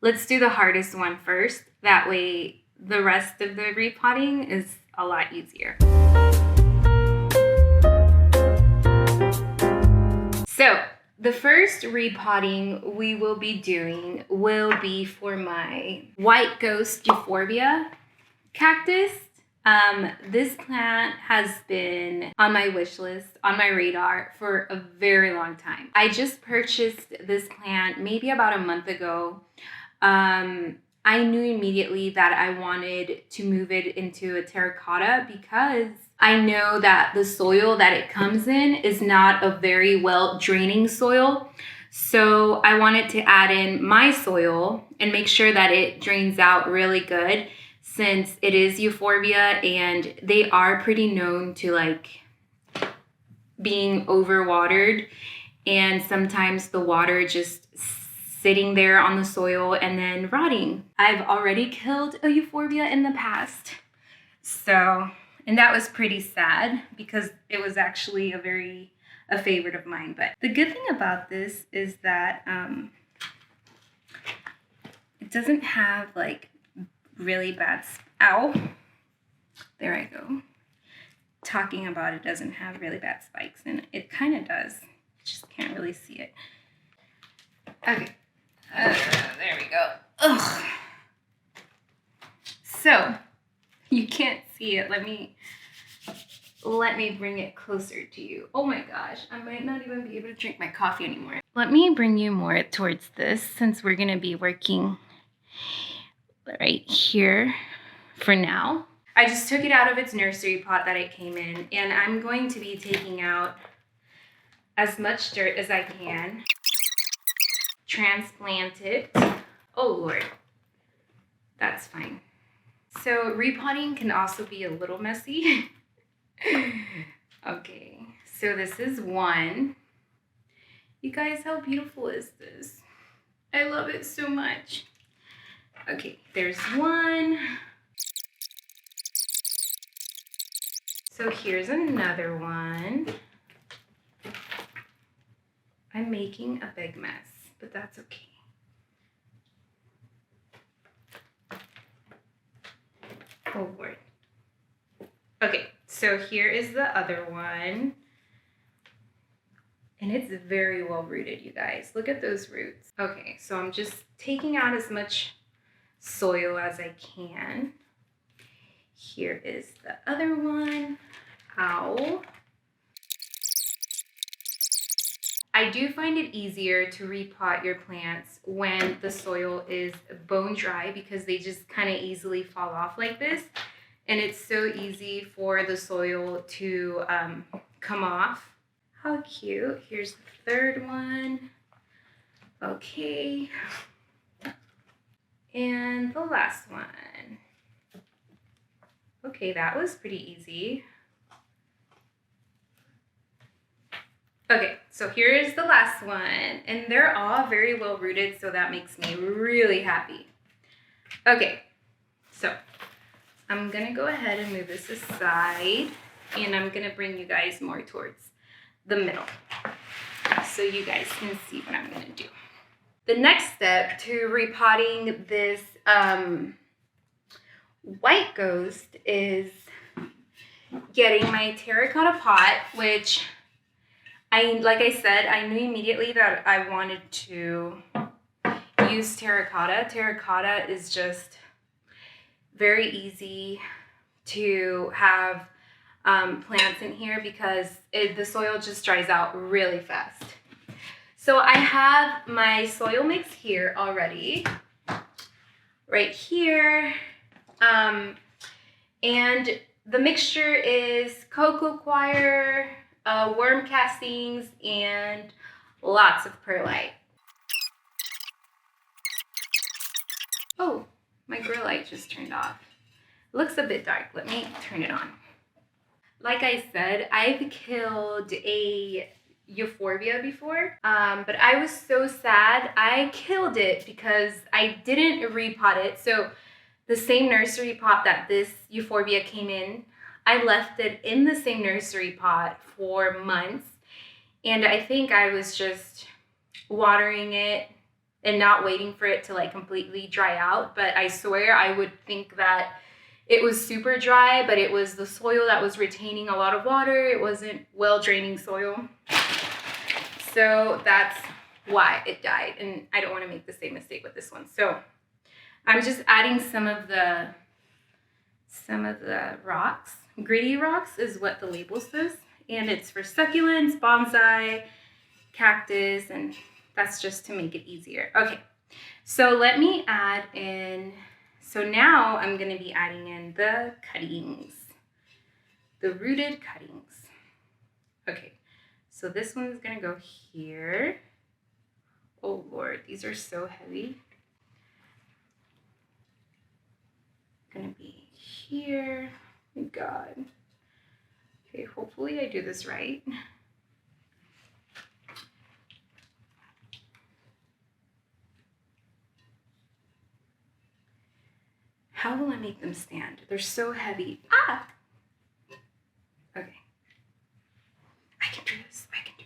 Let's do the hardest one first. That way the rest of the repotting is a lot easier. So the first repotting we will be doing will be for my white ghost Euphorbia cactus. This plant has been on my wish list, on my radar for a very long time. I just purchased this plant maybe about a month ago. I knew immediately that I wanted to move it into a terracotta because I know that the soil that it comes in is not a very well draining soil. So I wanted to add in my soil and make sure that it drains out really good, since it is Euphorbia and they are pretty known to like being overwatered, and sometimes the water just sitting there on the soil and then rotting. I've already killed a Euphorbia in the past. And that was pretty sad because it was actually a favorite of mine. But the good thing about this is that it doesn't have like really bad, ow, there I go. Talking about it doesn't have really bad spikes, and it kind of does. Just can't really see it. Okay, there we go. Ugh. So you can't see it. Let me bring it closer to you. Oh my gosh, I might not even be able to drink my coffee anymore. Let me bring you more towards this, since we're gonna be working right here for now. I just took it out of its nursery pot that it came in, and I'm going to be taking out as much dirt as I can. Transplant it. Oh Lord, that's fine. So repotting can also be a little messy. Okay, so this is one. You guys, how beautiful is this? I love it so much. Okay, there's one. So here's another one. I'm making a big mess, but that's okay. Oh Lord. Okay, so here is the other one. And it's very well rooted, you guys. Look at those roots. Okay, so I'm just taking out as much soil as I can. Here is the other one. Ow. I do find it easier to repot your plants when the soil is bone dry, because they just kind of easily fall off like this. And it's so easy for the soil to come off. How cute. Here's the third one. Okay. And the last one. Okay, that was pretty easy. Okay, so here is the last one, and they're all very well rooted, so that makes me really happy. Okay, so I'm gonna go ahead and move this aside, and I'm gonna bring you guys more towards the middle so you guys can see what I'm gonna do. The next step to repotting this white ghost is getting my terracotta pot, which like I said, I knew immediately that I wanted to use terracotta. Terracotta is just very easy to have plants in here because the soil just dries out really fast. So I have my soil mix here already, right here. And the mixture is cocoa coir, worm castings, and lots of perlite. Oh, my grow light just turned off. It looks a bit dark. Let me turn it on. Like I said, I've killed a Euphorbia before, but I was so sad. I killed it because I didn't repot it. So the same nursery pot that this Euphorbia came in, I left it in the same nursery pot for months. And I think I was just watering it and not waiting for it to like completely dry out. But I swear I would think that it was super dry, but it was the soil that was retaining a lot of water. It wasn't well draining soil. So that's why it died. And I don't want to make the same mistake with this one. So I'm just adding some of the rocks. Gritty rocks is what the label says. And it's for succulents, bonsai, cactus, and that's just to make it easier. Okay, so let me add in, so now I'm going to be adding in the cuttings, the rooted cuttings. Okay, so this one's going to go here. Oh Lord, these are so heavy. Going to be here. Oh my God. Okay, hopefully I do this right. How will I make them stand? They're so heavy. Ah! Okay. I can do this. I can do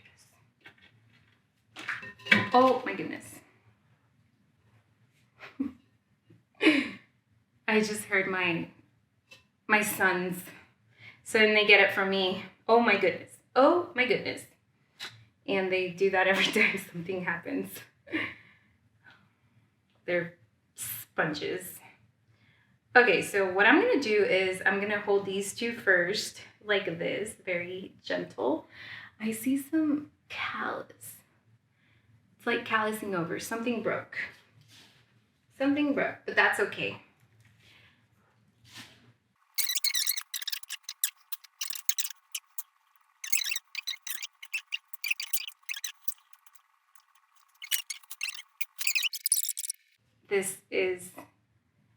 this. Oh my goodness. I just heard my sons. So then they get it from me. Oh my goodness. Oh my goodness. And they do that every time something happens. They're sponges. Okay, so what I'm going to do is I'm going to hold these two first, like this, very gentle. I see some callus. It's like callousing over. Something broke. Something broke, but that's okay. This is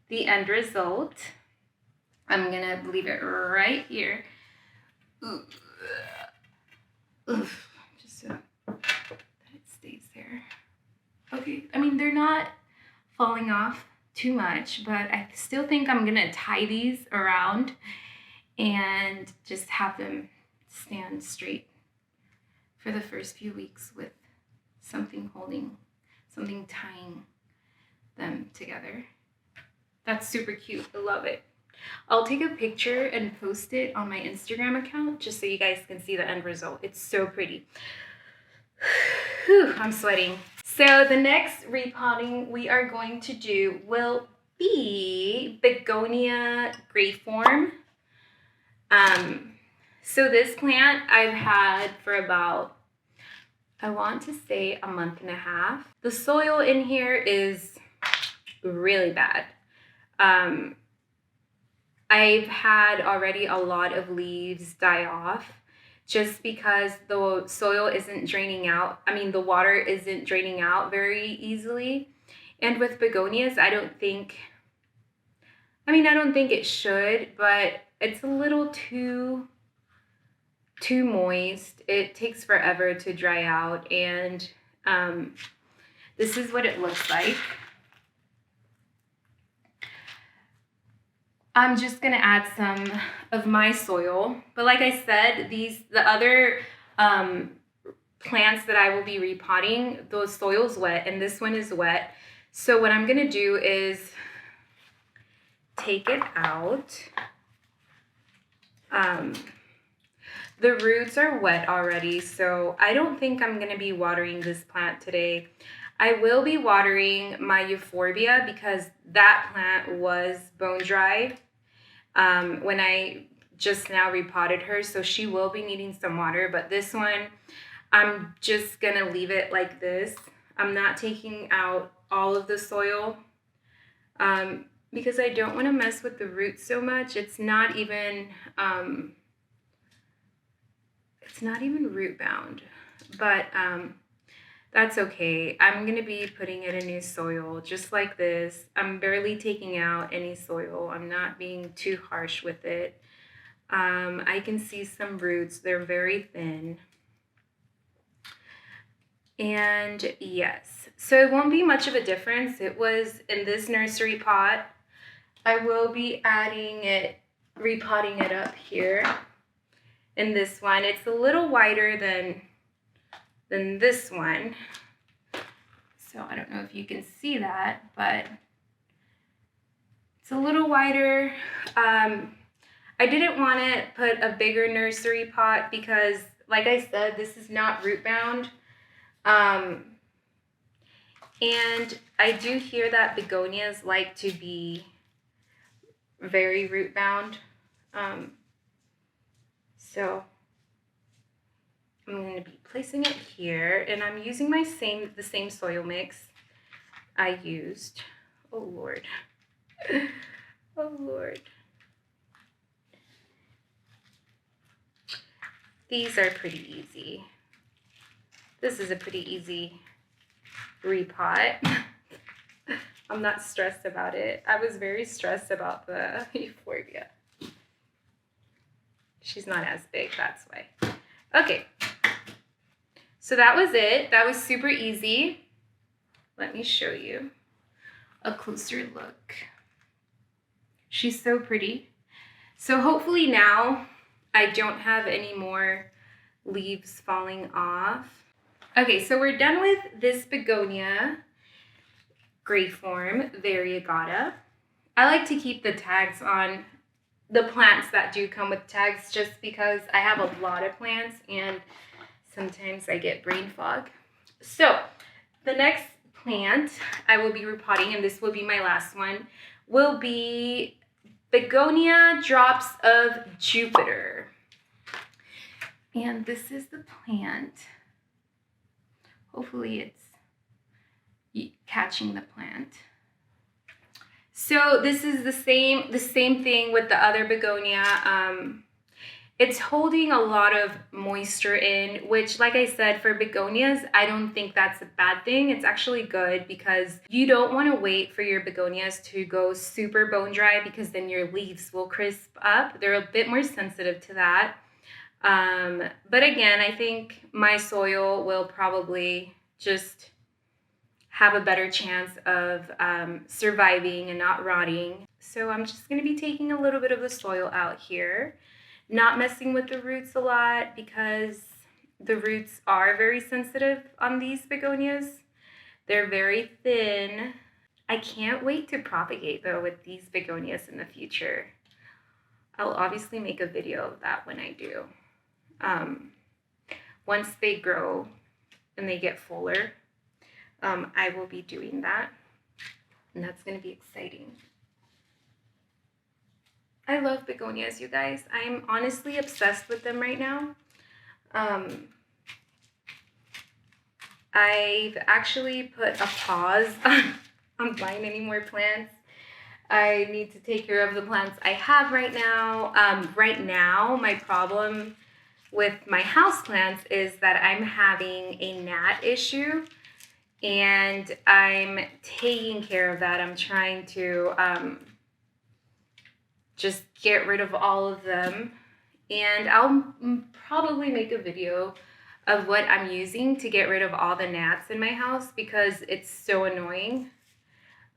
the end result. I'm gonna leave it right here. Just so that it stays there. Okay, I mean, they're not falling off too much, but I still think I'm gonna tie these around and just have them stand straight for the first few weeks with something holding, something tying them together. That's super cute. I love it. I'll take a picture and post it on my Instagram account just so you guys can see the end result. It's so pretty. Whew, I'm sweating. So the next repotting we are going to do will be Begonia Grapefruit. So this plant I've had for about, I want to say, a month and a half. The soil in here is really bad. I've had already a lot of leaves die off just because the soil isn't draining out. I mean, the water isn't draining out very easily. And with begonias, I don't think it should, but it's a little too moist. It takes forever to dry out, and this is what it looks like. I'm just gonna add some of my soil, but like I said, the other plants that I will be repotting, the soil's wet and this one is wet. So what I'm gonna do is take it out. The roots are wet already, so I don't think I'm gonna be watering this plant today. I will be watering my Euphorbia because that plant was bone dry when I just now repotted her, so she will be needing some water. But this one, I'm just gonna leave it like this. I'm not taking out all of the soil because I don't want to mess with the roots so much. It's not even root bound, but that's okay. I'm gonna be putting it in new soil just like this. I'm barely taking out any soil. I'm not being too harsh with it. I can see some roots. They're very thin. And yes, so it won't be much of a difference. It was in this nursery pot. I will be adding it, repotting it up here in this one. It's a little wider than this one. So I don't know if you can see that, but it's a little wider. I didn't want to put a bigger nursery pot because, like I said, this is not root bound. And I do hear that begonias like to be very root bound. So I'm going to be placing it here, and I'm using the same soil mix I used. Oh Lord. Oh Lord. These are pretty easy. This is a pretty easy repot. I'm not stressed about it. I was very stressed about the Euphorbia. She's not as big, that's why. Okay. So that was it. That was super easy. Let me show you a closer look. She's so pretty. So hopefully now I don't have any more leaves falling off. Okay, so we're done with this Begonia Variegata. I like to keep the tags on the plants that do come with tags just because I have a lot of plants and sometimes I get brain fog. So the next plant I will be repotting, and this will be my last one, will be Begonia Drops of Jupiter. And this is the plant. Hopefully it's catching the plant. So this is the same thing with the other begonia. It's holding a lot of moisture in, which, like I said, for begonias, I don't think that's a bad thing. It's actually good because you don't want to wait for your begonias to go super bone dry because then your leaves will crisp up. They're a bit more sensitive to that. But again, I think my soil will probably just have a better chance of surviving and not rotting. So I'm just going to be taking a little bit of the soil out here. Not messing with the roots a lot because the roots are very sensitive on these begonias. They're very thin. I can't wait to propagate though with these begonias in the future. I'll obviously make a video of that when I do. Once they grow and they get fuller, I will be doing that, and that's going to be exciting. I love begonias, you guys. I'm honestly obsessed with them right now. I've actually put a pause on buying any more plants. I need to take care of the plants I have right now. Right now, my problem with my houseplants is that I'm having a gnat issue, and I'm taking care of that. I'm trying to just get rid of all of them, and I'll probably make a video of what I'm using to get rid of all the gnats in my house because it's so annoying.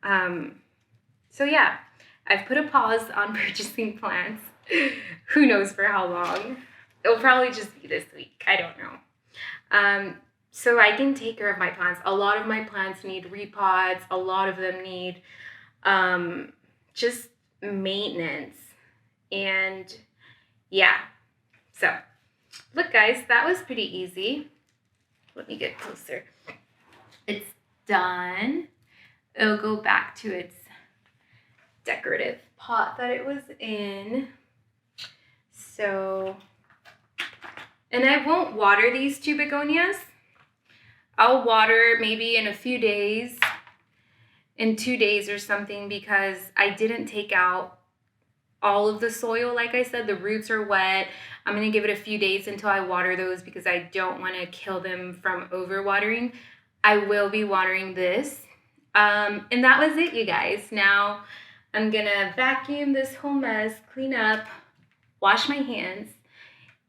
So yeah, I've put a pause on purchasing plants. Who knows for how long? It'll probably just be this week. I don't know. So I can take care of my plants. A lot of my plants need repots. A lot of them need just maintenance. And yeah. So look, guys, that was pretty easy. Let me get closer. It's done. It'll go back to its decorative pot that it was in. So, and I won't water these two begonias. I'll water maybe in a few days, in 2 days or something, because I didn't take out all of the soil. Like I said, the roots are wet. I'm going to give it a few days until I water those because I don't want to kill them from overwatering. I will be watering this. And that was it, you guys. Now I'm going to vacuum this whole mess, clean up, wash my hands,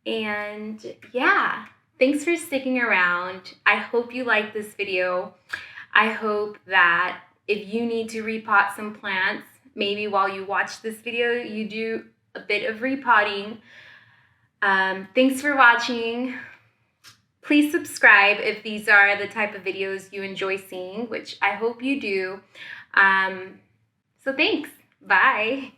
and yeah. Thanks for sticking around. I hope you liked this video. I hope that if you need to repot some plants, maybe while you watch this video, you do a bit of repotting. Thanks for watching. Please subscribe if these are the type of videos you enjoy seeing, which I hope you do. So thanks. Bye.